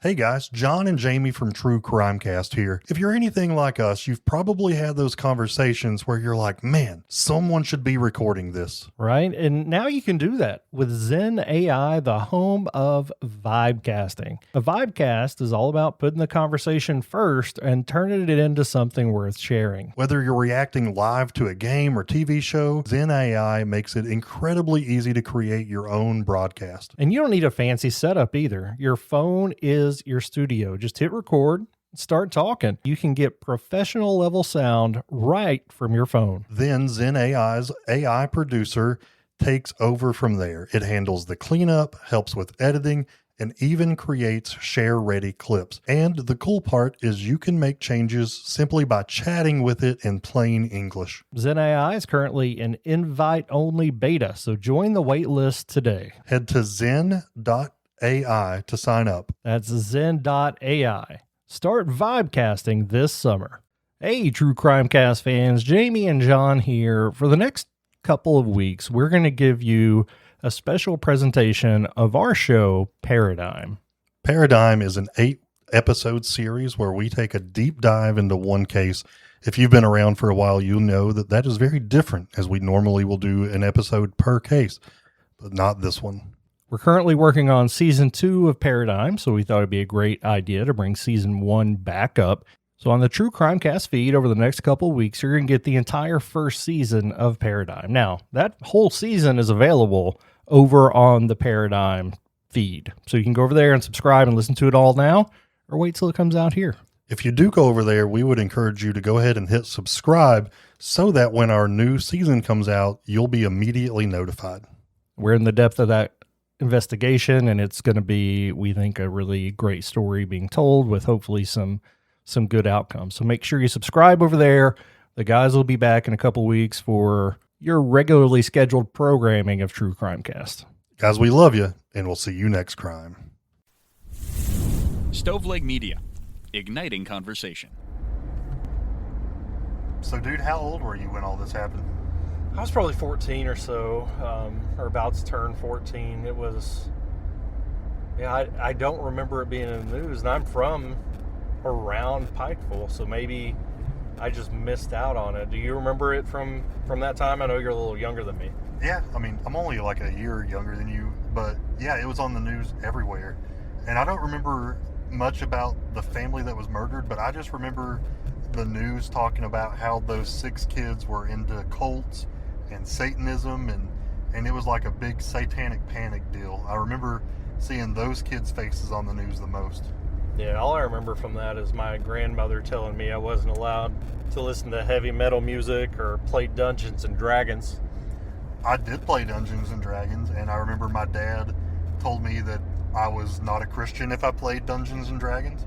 Hey guys, John and Jamie from True Crimecast here. If you're anything like us, you've probably had those conversations where you're like, man, someone should be recording this. Right? And now you can do that with Zen AI, the home of vibecasting. A vibecast is all about putting the conversation first and turning it into something worth sharing. Whether you're reacting live to a game or TV show, Zen AI makes it incredibly easy to create your own broadcast. And you don't need a fancy setup either. Your phone is your studio. Just hit record, start talking. You can get professional level sound right from your phone. Then Zen AI's AI producer takes over from there. It handles the cleanup, helps with editing, and even creates share-ready clips. And the cool part is you can make changes simply by chatting with it in plain English. Zen AI is currently an invite-only beta, so join the wait list today. Head to zen.ai to sign up. That's zen.ai. Start vibecasting this summer. Hey, True Crimecast fans, Jamie and John here. For the next couple of weeks, we're going to give you a special presentation of our show, Paradigm. Paradigm is an 8-episode series where we take a deep dive into one case. If you've been around for a while, you'll know that that is very different, as we normally will do an episode per case, but not this one. We're currently working on season 2 of Paradigm, so we thought it'd be a great idea to bring season 1 back up. So on the True Crimecast feed over the next couple of weeks, you're going to get the entire first season of Paradigm. Now, that whole season is available over on the Paradigm feed. So you can go over there and subscribe and listen to it all now, or wait till it comes out here. If you do go over there, we would encourage you to go ahead and hit subscribe so that when our new season comes out, you'll be immediately notified. We're in the depth of that investigation, and it's going to be, we think, a really great story being told with hopefully some good outcomes. So make sure you subscribe over there. The guys will be back in a couple weeks for your regularly scheduled programming of True Crimecast. Guys, we love you, and we'll see you next crime. Stoveleg Media, igniting conversation. So, dude, how old were you when all this happened? I was probably 14 or so, or about to turn 14. It was, I don't remember it being in the news, and I'm from around Pikeville, so maybe I just missed out on it. Do you remember it from that time? I know you're a little younger than me. Yeah, I mean, I'm only like a year younger than you, but yeah, it was on the news everywhere. And I don't remember much about the family that was murdered, but I just remember the news talking about how those 6 kids were into cults and Satanism, and it was like a big Satanic Panic deal. I remember seeing those kids' faces on the news the most. Yeah, all I remember from that is my grandmother telling me I wasn't allowed to listen to heavy metal music or play Dungeons and Dragons. I did play Dungeons and Dragons, and I remember my dad told me that I was not a Christian if I played Dungeons and Dragons.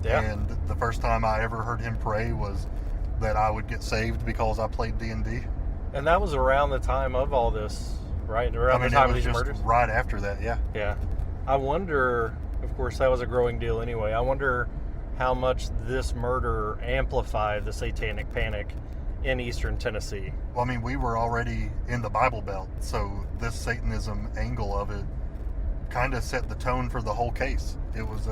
Yeah. And the first time I ever heard him pray was that I would get saved because I played D&D. And that was around the time of all this, right? Around the time of these murders? Right after that, yeah. Yeah. I wonder, of course, that was a growing deal anyway. I wonder how much this murder amplified the Satanic Panic in eastern Tennessee. Well, I mean, we were already in the Bible Belt, so this Satanism angle of it kind of set the tone for the whole case. It was,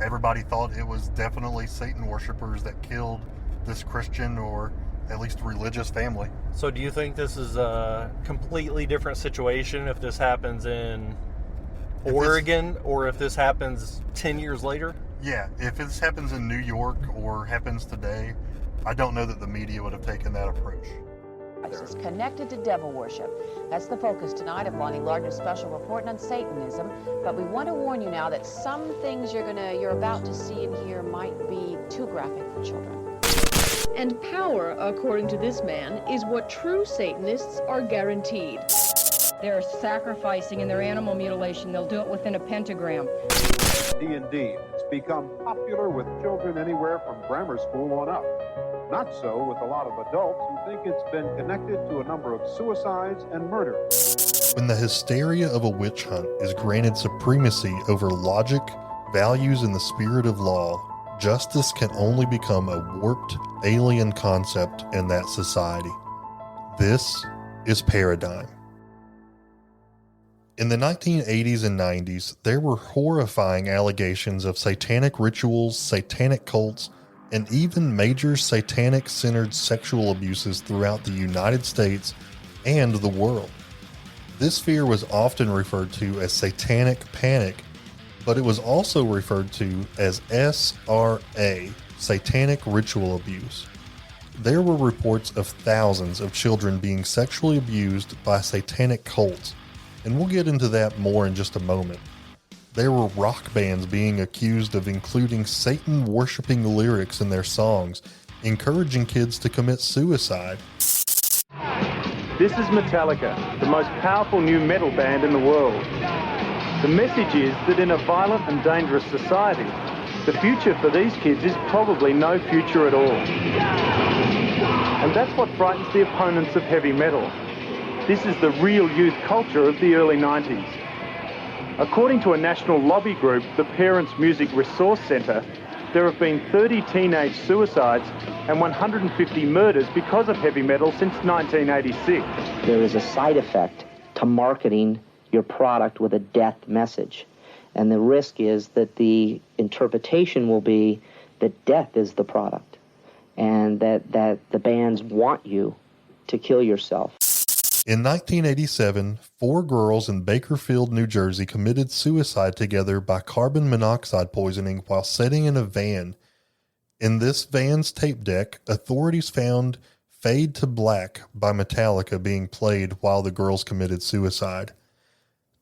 everybody thought it was definitely Satan worshipers that killed this Christian or at least religious family. So do you think this is a completely different situation if this happens in Oregon or if this happens 10 years later? Yeah, if this happens in New York or happens today, I don't know that the media would have taken that approach. Is connected to devil worship. That's the focus tonight of Lonnie Lardner's special report on Satanism. But we want to warn you now that some things you're about to see and hear might be too graphic for children. And power, according to this man, is what true Satanists are guaranteed. They're sacrificing in their animal mutilation. They'll do it within a pentagram. D&D has become popular with children anywhere from grammar school on up. Not so with a lot of adults who think it's been connected to a number of suicides and murders. When the hysteria of a witch hunt is granted supremacy over logic, values, and the spirit of law, justice can only become a warped, alien concept in that society. This is Paradigm. In the 1980s and 90s, there were horrifying allegations of satanic rituals, satanic cults, and even major satanic-centered sexual abuses throughout the United States and the world. This fear was often referred to as Satanic Panic, but it was also referred to as SRA, Satanic Ritual Abuse. There were reports of thousands of children being sexually abused by satanic cults, and we'll get into that more in just a moment. There were rock bands being accused of including Satan-worshipping lyrics in their songs, encouraging kids to commit suicide. This is Metallica, the most powerful new metal band in the world. The message is that in a violent and dangerous society, the future for these kids is probably no future at all. And that's what frightens the opponents of heavy metal. This is the real youth culture of the early 90s. According to a national lobby group, the Parents Music Resource Centre, there have been 30 teenage suicides and 150 murders because of heavy metal since 1986. There is a side effect to marketing your product with a death message. And the risk is that the interpretation will be that death is the product and that the bands want you to kill yourself. In 1987, 4 girls in Bakerfield, New Jersey committed suicide together by carbon monoxide poisoning while sitting in a van. In this van's tape deck, authorities found Fade to Black by Metallica being played while the girls committed suicide.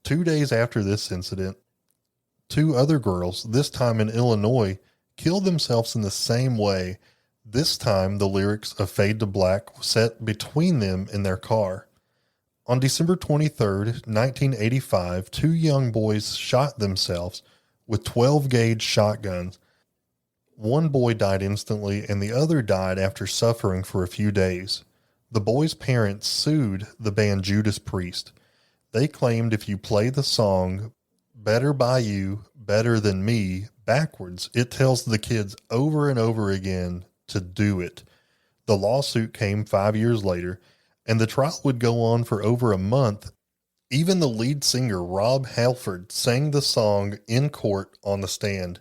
2 days after this incident, 2 other girls, this time in Illinois, killed themselves in the same way. This time, the lyrics of Fade to Black were set between them in their car. On December 23, 1985, 2 young boys shot themselves with 12-gauge shotguns. One boy died instantly and the other died after suffering for a few days. The boy's parents sued the band Judas Priest. They claimed if you play the song Better by You, Better Than Me backwards, it tells the kids over and over again to do it. The lawsuit came 5 years later, and the trial would go on for over a month. Even the lead singer, Rob Halford, sang the song in court on the stand.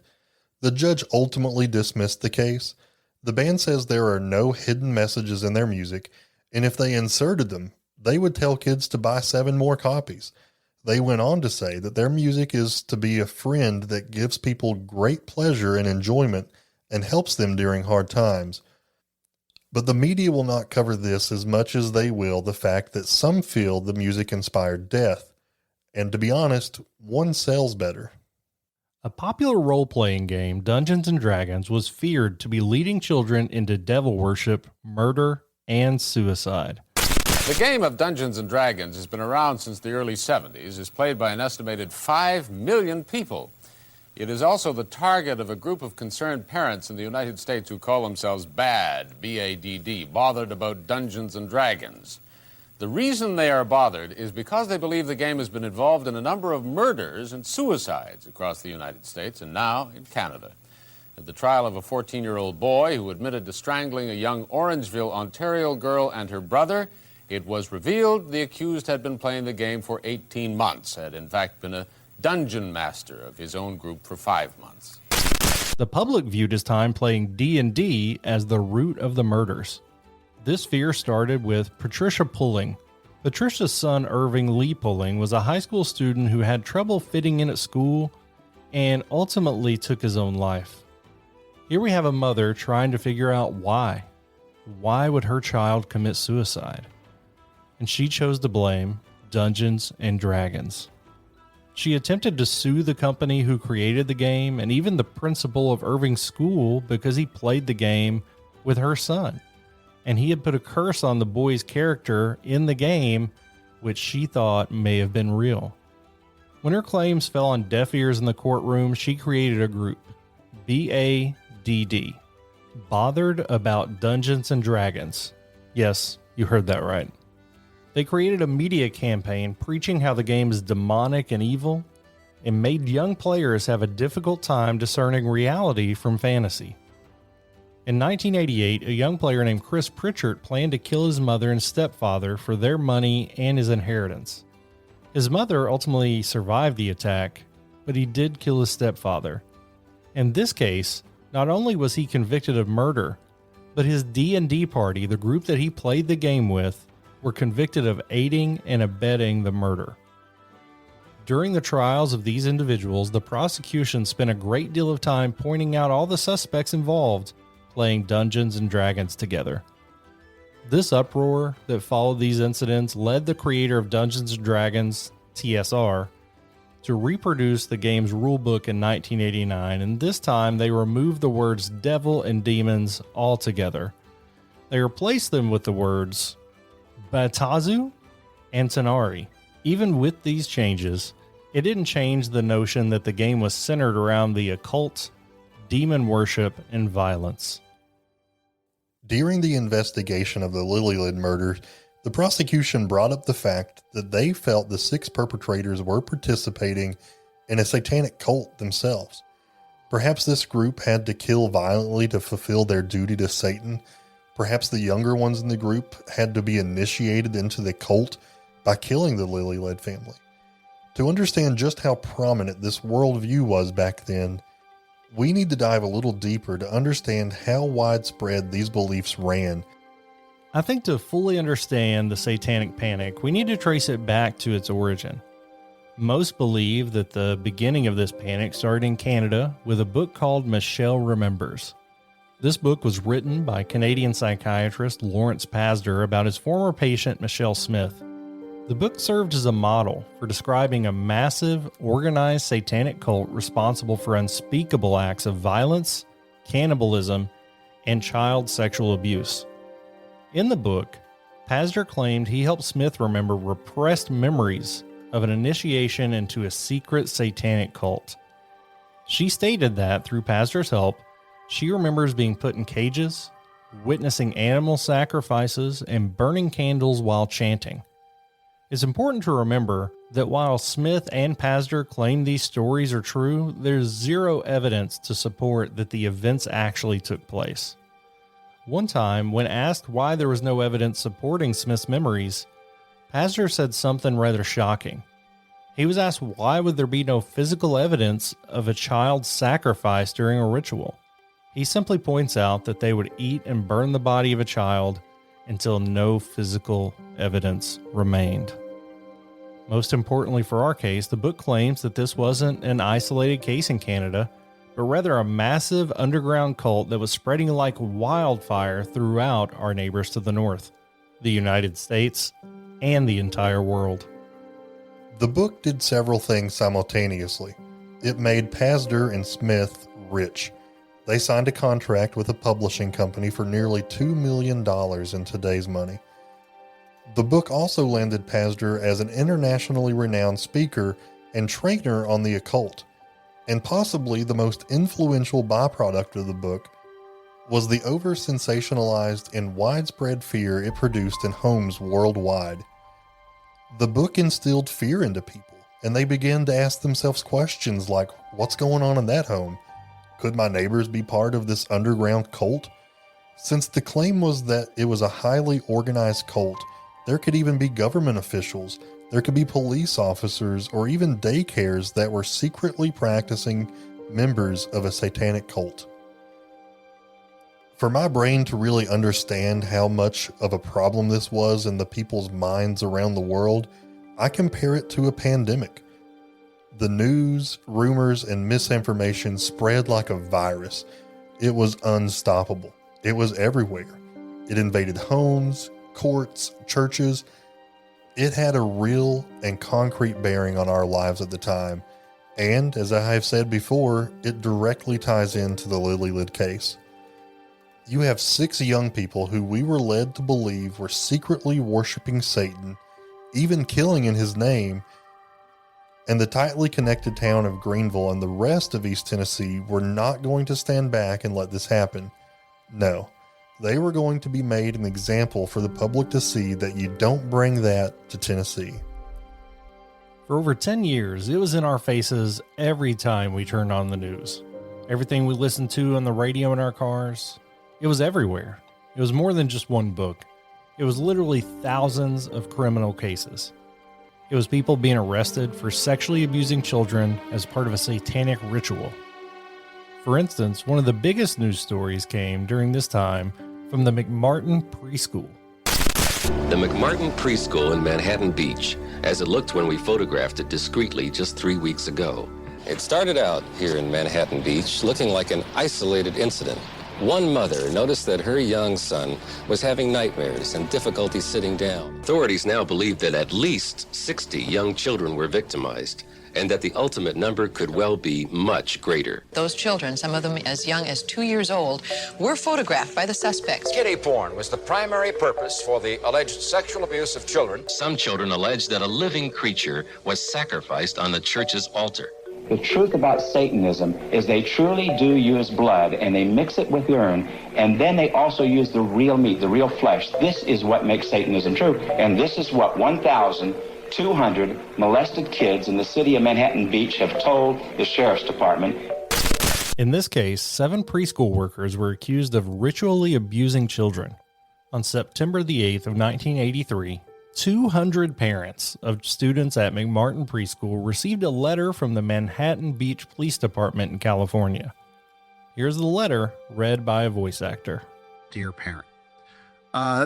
The judge ultimately dismissed the case. The band says there are no hidden messages in their music, and if they inserted them, they would tell kids to buy 7 more copies. They went on to say that their music is to be a friend that gives people great pleasure and enjoyment and helps them during hard times. But the media will not cover this as much as they will the fact that some feel the music inspired death. And to be honest, one sells better. A popular role-playing game, Dungeons & Dragons, was feared to be leading children into devil worship, murder, and suicide. The game of Dungeons & Dragons has been around since the early 70s, is played by an estimated 5 million people. It is also the target of a group of concerned parents in the United States who call themselves BADD, B-A-D-D, bothered about Dungeons & Dragons. The reason they are bothered is because they believe the game has been involved in a number of murders and suicides across the United States and now in Canada. At the trial of a 14-year-old boy who admitted to strangling a young Orangeville, Ontario girl and her brother, it was revealed the accused had been playing the game for 18 months, had in fact been a dungeon master of his own group for 5 months. The public viewed his time playing D&D as the root of the murders. This fear started with Patricia Pulling. Patricia's son, Irving Lee Pulling, was a high school student who had trouble fitting in at school and ultimately took his own life. Here we have a mother trying to figure out why. Why would her child commit suicide? And she chose to blame Dungeons and Dragons. She attempted to sue the company who created the game and even the principal of Irving's school because he played the game with her son. And he had put a curse on the boy's character in the game, which she thought may have been real. When her claims fell on deaf ears in the courtroom, she created a group, BADD, Bothered About Dungeons and Dragons. Yes, you heard that right. They created a media campaign preaching how the game is demonic and evil and made young players have a difficult time discerning reality from fantasy. In 1988, a young player named Chris Pritchard planned to kill his mother and stepfather for their money and his inheritance. His mother ultimately survived the attack, but he did kill his stepfather. In this case, not only was he convicted of murder, but his D&D party, the group that he played the game with, were convicted of aiding and abetting the murder. During the trials of these individuals, the prosecution spent a great deal of time pointing out all the suspects involved playing Dungeons and Dragons together. This uproar that followed these incidents led the creator of Dungeons and Dragons, TSR, to reproduce the game's rulebook in 1989, and this time they removed the words devil and demons altogether. They replaced them with the words Batazu and Tanari. Even with these changes, it didn't change the notion that the game was centered around the occult, demon worship, and violence. During the investigation of the Lilylid murders, the prosecution brought up the fact that they felt the 6 perpetrators were participating in a satanic cult themselves. Perhaps this group had to kill violently to fulfill their duty to Satan. Perhaps the younger ones in the group had to be initiated into the cult by killing the Lilylid family. To understand just how prominent this worldview was back then, we need to dive a little deeper to understand how widespread these beliefs ran. I think to fully understand the Satanic Panic, we need to trace it back to its origin. Most believe that the beginning of this panic started in Canada with a book called Michelle Remembers. This book was written by Canadian psychiatrist Lawrence Pasder about his former patient Michelle Smith. The book served as a model for describing a massive, organized satanic cult responsible for unspeakable acts of violence, cannibalism, and child sexual abuse. In the book, Pasder claimed he helped Smith remember repressed memories of an initiation into a secret satanic cult. She stated that, through Pasder's help, she remembers being put in cages, witnessing animal sacrifices, and burning candles while chanting. It's important to remember that while Smith and Pasder claim these stories are true, there's zero evidence to support that the events actually took place. One time, when asked why there was no evidence supporting Smith's memories, Pasder said something rather shocking. He was asked why would there be no physical evidence of a child's sacrifice during a ritual. He simply points out that they would eat and burn the body of a child until no physical evidence remained. Most importantly for our case, the book claims that this wasn't an isolated case in Canada, but rather a massive underground cult that was spreading like wildfire throughout our neighbors to the north, the United States, and the entire world. The book did several things simultaneously. It made Pasder and Smith rich. They signed a contract with a publishing company for nearly $2 million in today's money. The book also landed Pasder as an internationally renowned speaker and trainer on the occult. And possibly the most influential byproduct of the book was the over-sensationalized and widespread fear it produced in homes worldwide. The book instilled fear into people, and they began to ask themselves questions like, what's going on in that home? Could my neighbors be part of this underground cult? Since the claim was that it was a highly organized cult, there could even be government officials, there could be police officers, or even daycares that were secretly practicing members of a satanic cult. For my brain to really understand how much of a problem this was in the people's minds around the world, I compare it to a pandemic. The news, rumors, and misinformation spread like a virus. It was unstoppable. It was everywhere. It invaded homes, courts, churches. It had a real and concrete bearing on our lives at the time. And, as I have said before, it directly ties into the Lilylid case. You have 6 young people who we were led to believe were secretly worshiping Satan, even killing in his name, and the tightly connected town of Greenville and the rest of East Tennessee were not going to stand back and let this happen. No, they were going to be made an example for the public to see that you don't bring that to Tennessee. For over 10 years, it was in our faces every time we turned on the news. Everything we listened to on the radio in our cars, it was everywhere. It was more than just one book. It was literally thousands of criminal cases. It was people being arrested for sexually abusing children as part of a satanic ritual. For instance, one of the biggest news stories came during this time from the McMartin Preschool. The McMartin Preschool in Manhattan Beach, as it looked when we photographed it discreetly just 3 weeks ago. It started out here in Manhattan Beach looking like an isolated incident. One mother noticed that her young son was having nightmares and difficulty sitting down. Authorities now believe that at least 60 young children were victimized, and that the ultimate number could well be much greater. Those children, some of them as young as 2 years old, were photographed by the suspects. Kiddie porn was the primary purpose for the alleged sexual abuse of children. Some children allege that a living creature was sacrificed on the church's altar. The truth about Satanism is they truly do use blood, and they mix it with urine, and then they also use the real meat, the real flesh. This is what makes Satanism true, and this is what 1,200 molested kids in the city of Manhattan Beach have told the sheriff's department. In this case, 7 preschool workers were accused of ritually abusing children. On September the 8th of 1983, 200 parents of students at McMartin Preschool received a letter from the Manhattan Beach Police Department in California. Here's the letter read by a voice actor. Dear parent,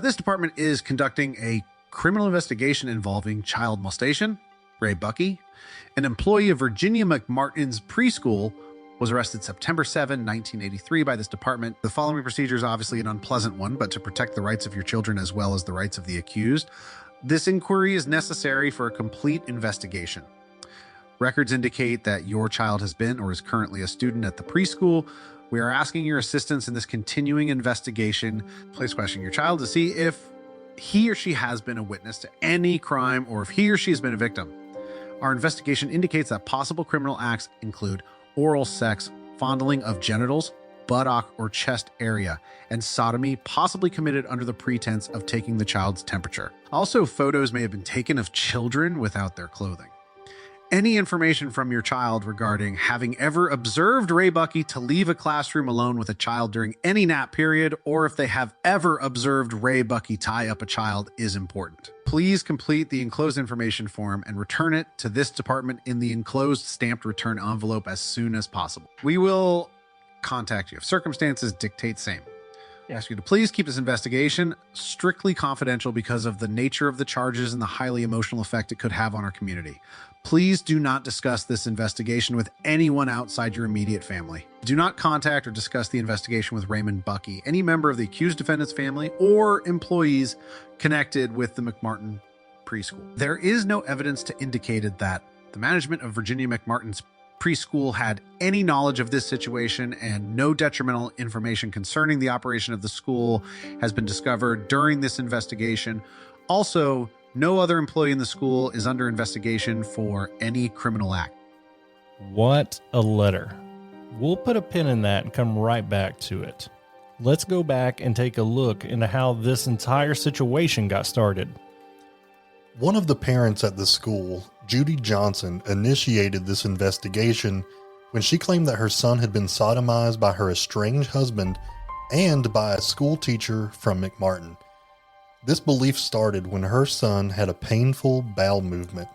this department is conducting a criminal investigation involving child molestation. Ray Bucky, an employee of Virginia McMartin's preschool, was arrested September 7, 1983 by this department. The following procedure is obviously an unpleasant one, but to protect the rights of your children as well as the rights of the accused, this inquiry is necessary for a complete investigation. Records indicate that your child has been or is currently a student at the preschool. We are asking your assistance in this continuing investigation. Please question your child to see if he or she has been a witness to any crime or if he or she has been a victim. Our investigation indicates that possible criminal acts include oral sex, fondling of genitals, buttock or chest area, and sodomy, possibly committed under the pretense of taking the child's temperature. Also, photos may have been taken of children without their clothing. Any information from your child regarding having ever observed Ray Bucky to leave a classroom alone with a child during any nap period, or if they have ever observed Ray Bucky tie up a child, is important. Please complete the enclosed information form and return it to this department in the enclosed stamped return envelope as soon as possible. We will contact you if circumstances dictate same. I ask you to please keep this investigation strictly confidential because of the nature of the charges and the highly emotional effect it could have on our community. Please do not discuss this investigation with anyone outside your immediate family. Do not contact or discuss the investigation with Raymond Bucky, any member of the accused defendant's family, or employees connected with the McMartin preschool. There is no evidence to indicate that the management of Virginia McMartin's preschool had any knowledge of this situation, and no detrimental information concerning the operation of the school has been discovered during this investigation. Also, no other employee in the school is under investigation for any criminal act. What a letter. We'll put a pin in that and come right back to it. Let's go back and take a look into how this entire situation got started. One of the parents at the school, Judy Johnson, initiated this investigation when she claimed that her son had been sodomized by her estranged husband and by a school teacher from McMartin. This belief started when her son had a painful bowel movement.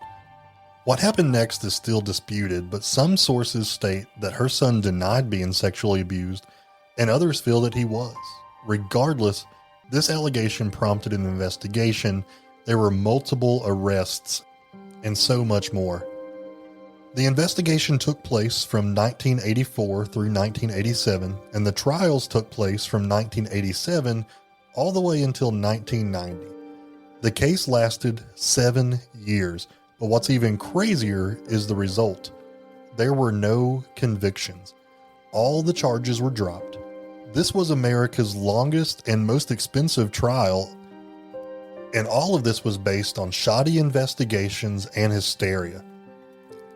What happened next is still disputed, but some sources state that her son denied being sexually abused, and others feel that he was. Regardless, this allegation prompted an investigation. There were multiple arrests, and so much more. The investigation took place from 1984 through 1987, and the trials took place from 1987 all the way until 1990. The case lasted 7 years, but what's even crazier is the result. There were no convictions. All the charges were dropped. This was America's longest and most expensive trial, and all of this was based on shoddy investigations and hysteria.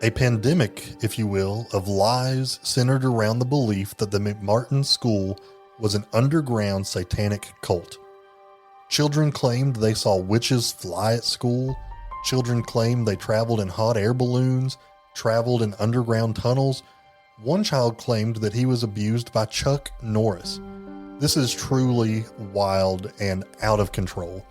A pandemic, if you will, of lies centered around the belief that the McMartin School was an underground satanic cult. Children claimed they saw witches fly at school. Children claimed they traveled in hot air balloons, traveled in underground tunnels. One child claimed that he was abused by Chuck Norris. This is truly wild and out of control.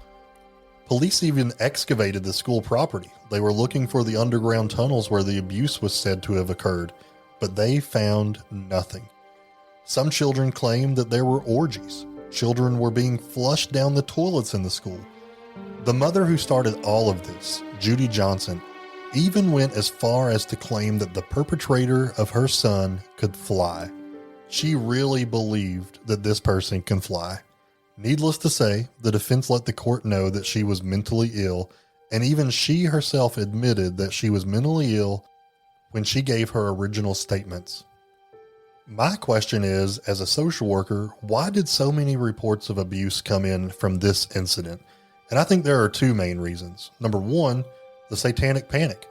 Police even excavated the school property. They were looking for the underground tunnels where the abuse was said to have occurred, but they found nothing. Some children claimed that there were orgies. Children were being flushed down the toilets in the school. The mother who started all of this, Judy Johnson, even went as far as to claim that the perpetrator of her son could fly. She really believed that this person can fly. Needless to say, the defense let the court know that she was mentally ill, and even she herself admitted that she was mentally ill when she gave her original statements. My question is, as a social worker, why did so many reports of abuse come in from this incident? And I think there are two main reasons. Number one, the Satanic Panic.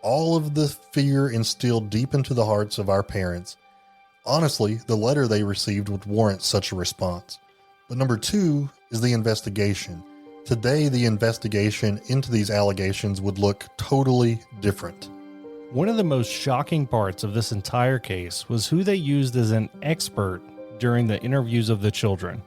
All of the fear instilled deep into the hearts of our parents. Honestly, the letter they received would warrant such a response. But number two is the investigation. Today, the investigation into these allegations would look totally different. One of the most shocking parts of this entire case was who they used as an expert during the interviews of the children.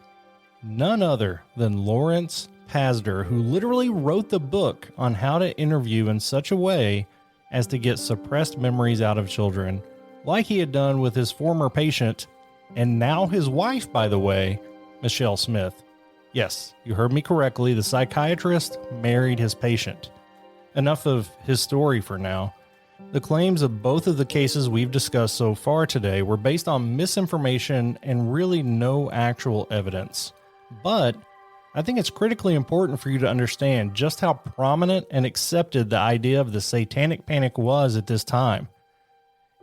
None other than Lawrence Pazder, who literally wrote the book on how to interview in such a way as to get suppressed memories out of children, like he had done with his former patient, and now his wife, by the way, Michelle Smith. Yes, you heard me correctly. The psychiatrist married his patient. Enough of his story for now. The claims of both of the cases we've discussed so far today were based on misinformation and really no actual evidence. But I think it's critically important for you to understand just how prominent and accepted the idea of the Satanic Panic was at this time.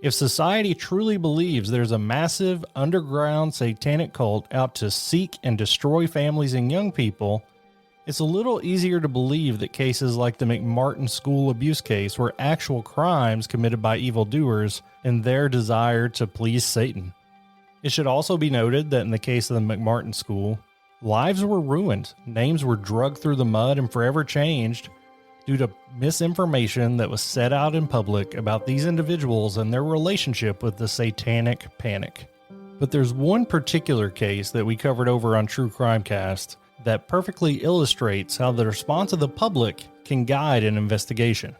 If society truly believes there's a massive underground satanic cult out to seek and destroy families and young people, it's a little easier to believe that cases like the McMartin school abuse case were actual crimes committed by evildoers in their desire to please Satan. It should also be noted that in the case of the McMartin school, lives were ruined, names were dragged through the mud and forever changed due to misinformation that was set out in public about these individuals and their relationship with the Satanic Panic. But there's one particular case that we covered over on True Crime Cast that perfectly illustrates how the response of the public can guide an investigation.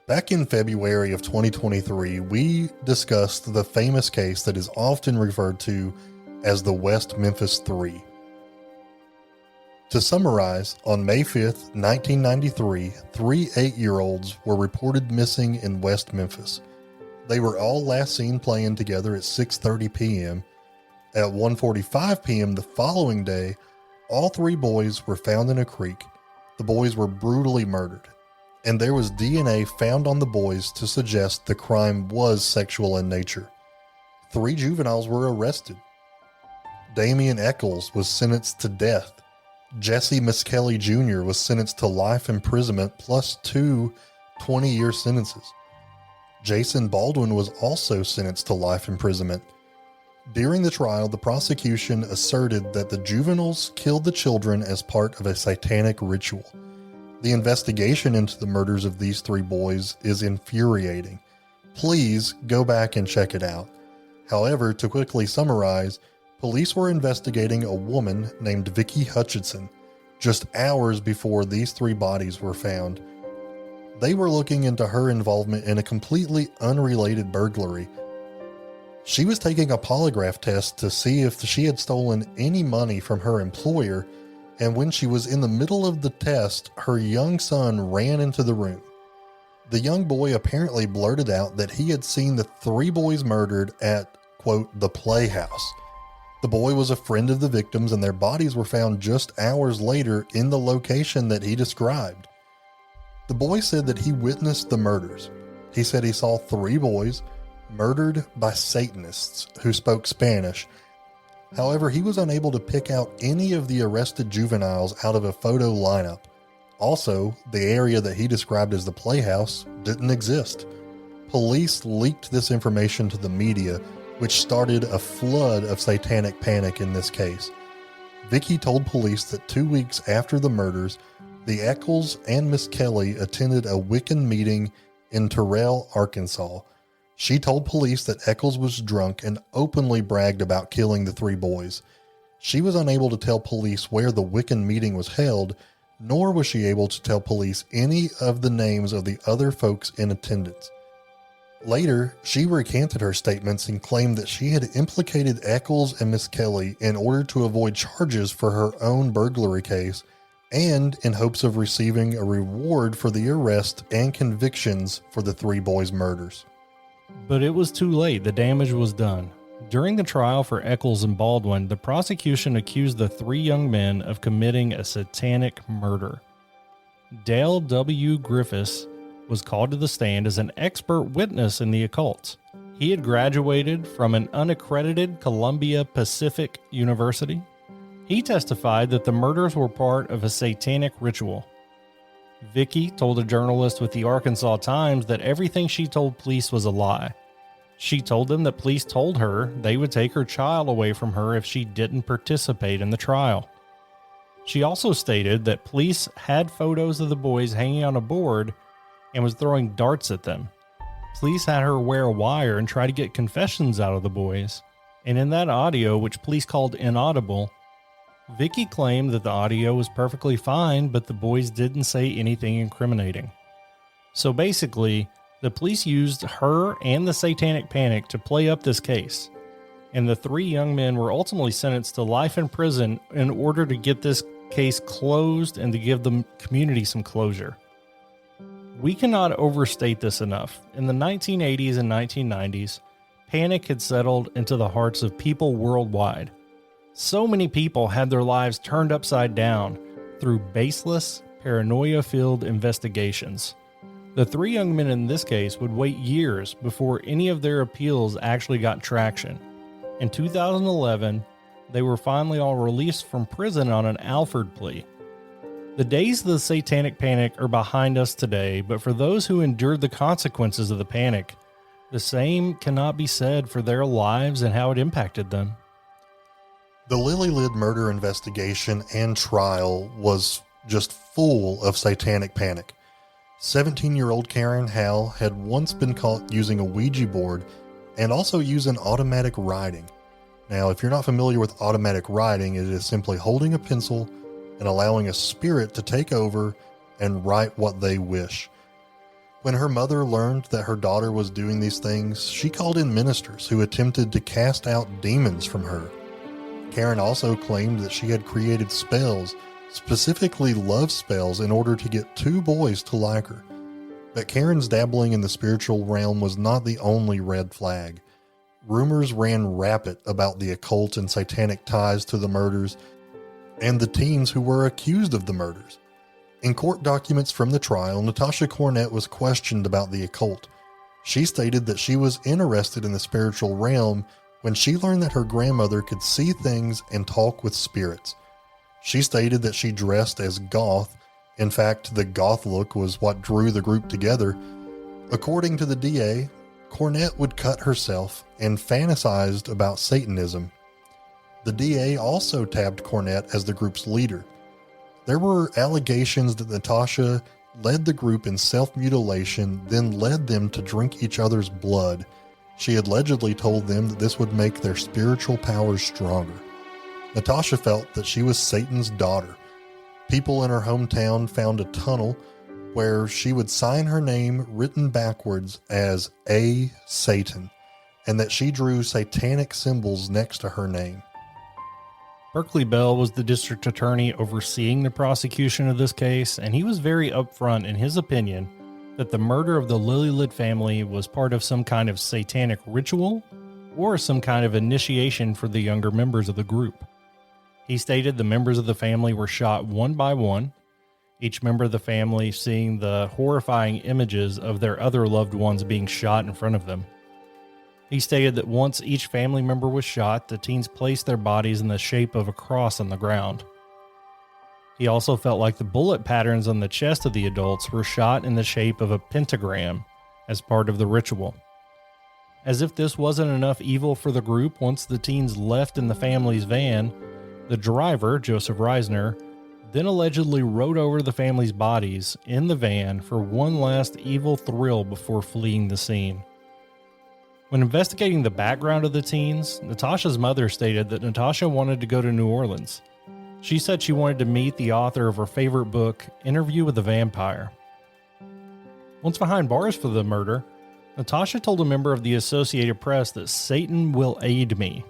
Back in February of 2023, we discussed the famous case that is often referred to as the West Memphis Three. To summarize, on May 5th, 1993, 3 8-year-olds were reported missing in West Memphis. They were all last seen playing together at 6:30 p.m. At 1:45 p.m. the following day, all 3 boys were found in a creek. The boys were brutally murdered, and there was DNA found on the boys to suggest the crime was sexual in nature. 3 juveniles were arrested. Damian Eccles was sentenced to death. Jesse Miskelly Jr. was sentenced to life imprisonment plus 2 20-year sentences. Jason Baldwin was also sentenced to life imprisonment. During the trial, the prosecution asserted that the juveniles killed the children as part of a satanic ritual. The investigation into the murders of these 3 boys is infuriating. Please go back and check it out. However, to quickly summarize, police were investigating a woman named Vicki Hutchinson just hours before these 3 bodies were found. They were looking into her involvement in a completely unrelated burglary. She was taking a polygraph test to see if she had stolen any money from her employer, and when she was in the middle of the test, her young son ran into the room. The young boy apparently blurted out that he had seen the 3 boys murdered at, quote, the Playhouse. The boy was a friend of the victims, and their bodies were found just hours later in the location that he described. The boy said that he witnessed the murders. He said he saw 3 boys murdered by Satanists who spoke Spanish. However, he was unable to pick out any of the arrested juveniles out of a photo lineup. Also, the area that he described as the Playhouse didn't exist. Police leaked this information to the media, which started a flood of satanic panic in this case. Vicki told police that 2 weeks after the murders, the Eccles and Miss Kelly attended a Wiccan meeting in Terrell, Arkansas. She told police that Eccles was drunk and openly bragged about killing the 3 boys. She was unable to tell police where the Wiccan meeting was held nor was she able to tell police any of the names of the other folks in attendance. Later, she recanted her statements and claimed that she had implicated Eccles and Miss Kelly in order to avoid charges for her own burglary case and in hopes of receiving a reward for the arrest and convictions for the 3 boys' murders. But it was too late. The damage was done. During the trial for Eccles and Baldwin, the prosecution accused the 3 young men of committing a satanic murder. Dale W. Griffiths was called to the stand as an expert witness in the occult. He had graduated from an unaccredited Columbia Pacific University. He testified that the murders were part of a satanic ritual. Vicky told a journalist with the Arkansas Times that everything she told police was a lie. She told them that police told her they would take her child away from her if she didn't participate in the trial. She also stated that police had photos of the boys hanging on a board and was throwing darts at them. Police had her wear a wire and try to get confessions out of the boys. And in that audio, which police called inaudible, Vicky claimed that the audio was perfectly fine, but the boys didn't say anything incriminating. So basically, the police used her and the Satanic Panic to play up this case, and the 3 young men were ultimately sentenced to life in prison in order to get this case closed and to give the community some closure. We cannot overstate this enough. In the 1980s and 1990s, panic had settled into the hearts of people worldwide. So many people had their lives turned upside down through baseless, paranoia-filled investigations. The 3 young men in this case would wait years before any of their appeals actually got traction. In 2011, they were finally all released from prison on an Alford plea. The days of the Satanic Panic are behind us today, but for those who endured the consequences of the panic, the same cannot be said for their lives and how it impacted them. The Lily Lyd murder investigation and trial was just full of satanic panic. 17-year-old Karen Howell had once been caught using a Ouija board and also using automatic writing. Now, if you're not familiar with automatic writing, it is simply holding a pencil and allowing a spirit to take over and write what they wish. When her mother learned that her daughter was doing these things, she called in ministers who attempted to cast out demons from her. Karen also claimed that she had created spells, specifically love spells, in order to get 2 boys to like her. But Karen's dabbling in the spiritual realm was not the only red flag. Rumors ran rapid about the occult and satanic ties to the murders and the teens who were accused of the murders. In court documents from the trial, Natasha Cornett was questioned about the occult. She stated that she was interested in the spiritual realm when she learned that her grandmother could see things and talk with spirits. She stated that she dressed as goth. In fact, the goth look was what drew the group together. According to the DA, Cornett would cut herself and fantasized about Satanism. The DA also tabbed Cornett as the group's leader. There were allegations that Natasha led the group in self-mutilation, then led them to drink each other's blood. She allegedly told them that this would make their spiritual powers stronger. Natasha felt that she was Satan's daughter. People in her hometown found a tunnel where she would sign her name written backwards as A. Satan, and that she drew satanic symbols next to her name. Berkeley Bell was the district attorney overseeing the prosecution of this case, and he was very upfront in his opinion that the murder of the Lily Lyd family was part of some kind of satanic ritual or some kind of initiation for the younger members of the group. He stated the members of the family were shot one by one, each member of the family seeing the horrifying images of their other loved ones being shot in front of them. He stated that once each family member was shot, the teens placed their bodies in the shape of a cross on the ground. He also felt like the bullet patterns on the chest of the adults were shot in the shape of a pentagram as part of the ritual. As if this wasn't enough evil for the group, once the teens left in the family's van, the driver, Joseph Reisner, then allegedly rode over the family's bodies in the van for one last evil thrill before fleeing the scene. When investigating the background of the teens, Natasha's mother stated that Natasha wanted to go to New Orleans. She said she wanted to meet the author of her favorite book, Interview with the Vampire. Once behind bars for the murder, Natasha told a member of the Associated Press that Satan will aid me,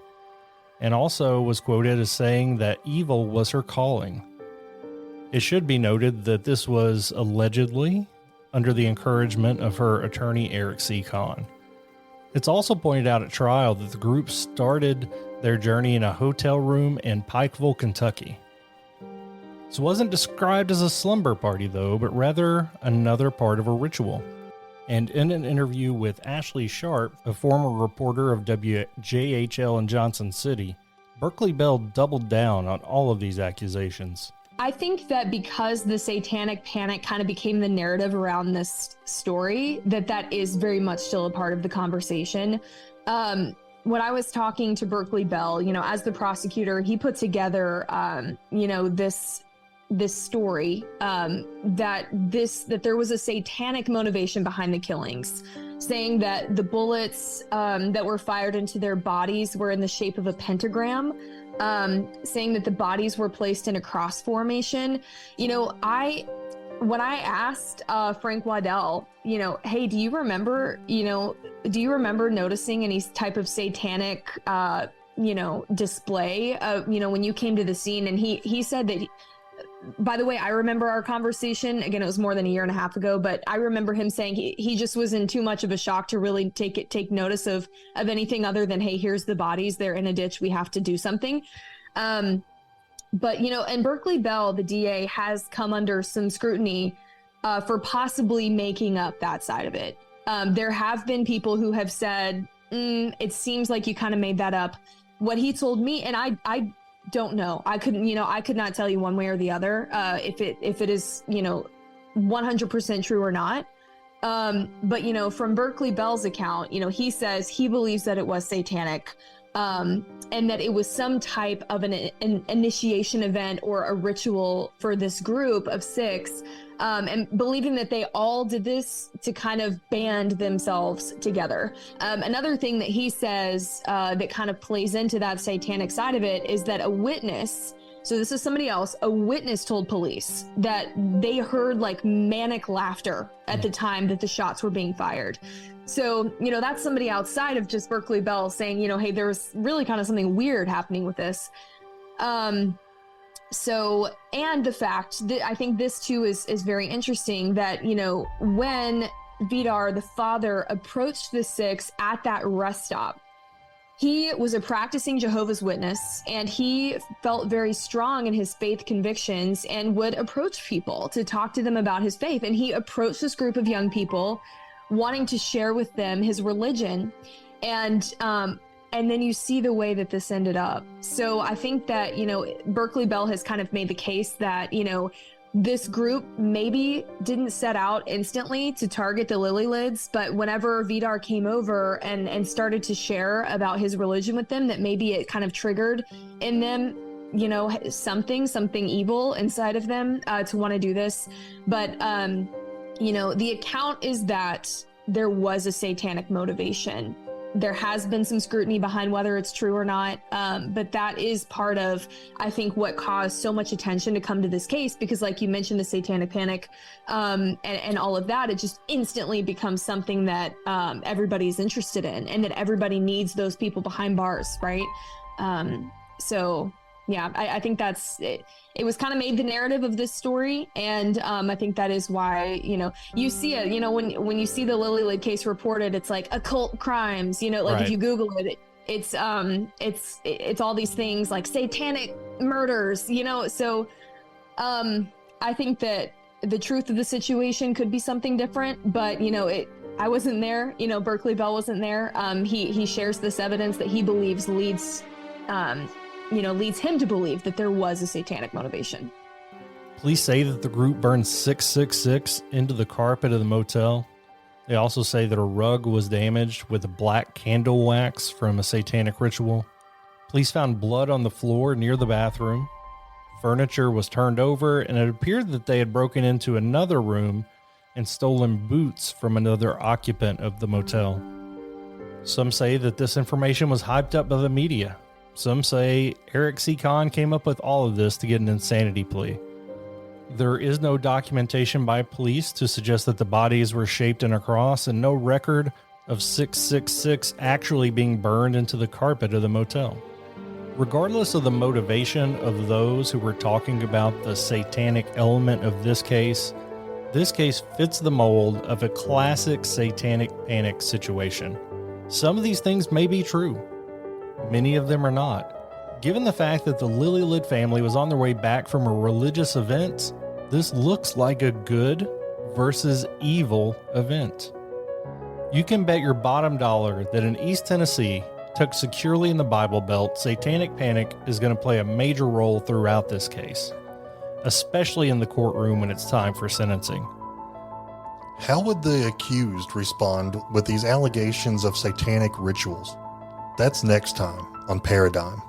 and also was quoted as saying that evil was her calling. It should be noted that this was allegedly under the encouragement of her attorney Eric C. Kahn. It's also pointed out at trial that the group started their journey in a hotel room in Pikeville, Kentucky. This wasn't described as a slumber party though, but rather another part of a ritual. And in an interview with Ashley Sharp, a former reporter of WJHL in Johnson City, Berkeley Bell doubled down on all of these accusations. I think that because the Satanic Panic kind of became the narrative around this story, that is very much still a part of the conversation. When I was talking to Berkeley Bell, as the prosecutor, he put together, this story, that there was a satanic motivation behind the killings, saying that the bullets that were fired into their bodies were in the shape of a pentagram, saying that the bodies were placed in a cross formation. When I asked Frank Waddell, hey, do you remember noticing any type of satanic, display, when you came to the scene? And he said that, by the way, I remember our conversation, again, it was more than a year and a half ago, but I remember him saying he just was in too much of a shock to really take notice of anything other than, hey, here's the bodies, they're in a ditch, we have to do something. But, and Berkeley Bell, the DA, has come under some scrutiny for possibly making up that side of it. There have been people who have said, it seems like you kind of made that up. What he told me, and I don't know, I could not tell you one way or the other if it is 100% true or not. But from Berkeley Bell's account, he says he believes that it was satanic, and that it was some type of an initiation event or a ritual for this group of 6, and believing that they all did this to kind of band themselves together. Another thing that he says that kind of plays into that satanic side of it is that a witness, so this is somebody else, a witness told police that they heard like manic laughter at the time that the shots were being fired. So, that's somebody outside of just Berkeley Bell saying, hey, there was really kind of something weird happening with this. So, and the fact that I think this too is very interesting that, when Vidar, the father, approached the 6 at that rest stop, he was a practicing Jehovah's Witness, and he felt very strong in his faith convictions and would approach people to talk to them about his faith. And he approached this group of young people wanting to share with them his religion. And then you see the way that this ended up. So I think that, Berkeley Bell has kind of made the case that, this group maybe didn't set out instantly to target the Lily Lids, but whenever Vidar came over and started to share about his religion with them, that maybe it kind of triggered in them, something evil inside of them to want to do this. But, the account is that there was a satanic motivation. There has been some scrutiny behind whether it's true or not, but that is part of, I think, what caused so much attention to come to this case, because like you mentioned, the Satanic Panic and all of that, it just instantly becomes something that everybody's interested in, and that everybody needs those people behind bars, right? So yeah, I think that's it. It was kind of made the narrative of this story, and I think that is why you see it. When you see the Lily Lid case reported, it's like occult crimes. Like right. If you Google it, it's all these things like satanic murders. So I think that the truth of the situation could be something different, but I wasn't there. Berkeley Bell wasn't there. He shares this evidence that he believes leads him to believe that there was a satanic motivation. Police say that the group burned 666 into the carpet of the motel. They also say that a rug was damaged with black candle wax from a satanic ritual. Police found blood on the floor near the bathroom. Furniture was turned over, and it appeared that they had broken into another room and stolen boots from another occupant of the motel. Some say that this information was hyped up by the media. Some say Eric C. Kahn came up with all of this to get an insanity plea. There is no documentation by police to suggest that the bodies were shaped in a cross, and no record of 666 actually being burned into the carpet of the motel. Regardless of the motivation of those who were talking about the satanic element of this case fits the mold of a classic Satanic Panic situation. Some of these things may be true. Many of them are not. Given the fact that the Lily Lid family was on their way back from a religious event, this looks like a good versus evil event. You can bet your bottom dollar that in East Tennessee, tucked securely in the Bible Belt, Satanic Panic is going to play a major role throughout this case, especially in the courtroom when it's time for sentencing. How would the accused respond with these allegations of satanic rituals? That's next time on Paradigm.